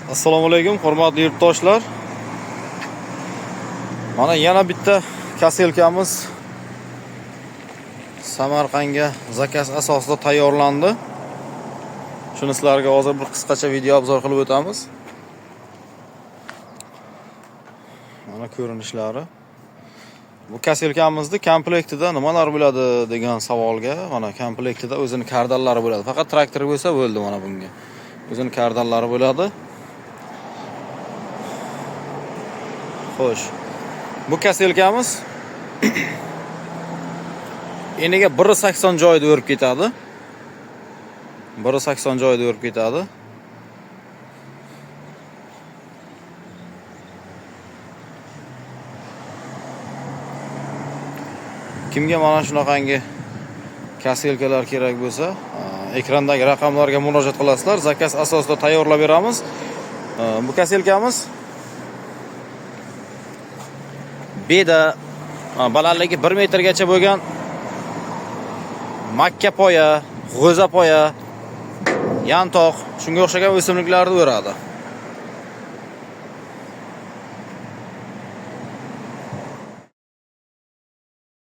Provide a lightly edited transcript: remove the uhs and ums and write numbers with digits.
Assalomu alaykum, hurmatli yurtdoshlar. Mana yana bitta kaselkamiz Samarqandga zakaz asosida tayyorlandi. Shuni sizlarga hozir bir qisqacha video obzor qilib o'tamiz. Mana ko'rinishlari. Bu kaselkamizning komplektida nimalar bo'ladi degan savolga, mana komplektida o'zini kardallari bo'ladi. Faqat traktor bo'lsa bo'ldi mana bunga. O'zini kardallari bo'ladi. Xo'sh. Bu kaselkamiz eniga 1.80 joyda o'rib ketadi. 1.80 joyda o'rib ketadi. Kimga mana shunaqangi kaselkalar kerak bo'lsa, ekrandagi raqamlarga murojaat qilasizlar. Zakaz asosida tayyorlab beramiz. Bu kaselkamiz beda balandligi 1 metrgacha bo'lgan makka poya, g'o'za poya, yantoq, shunga o'xshagan o'simliklarni o'radi.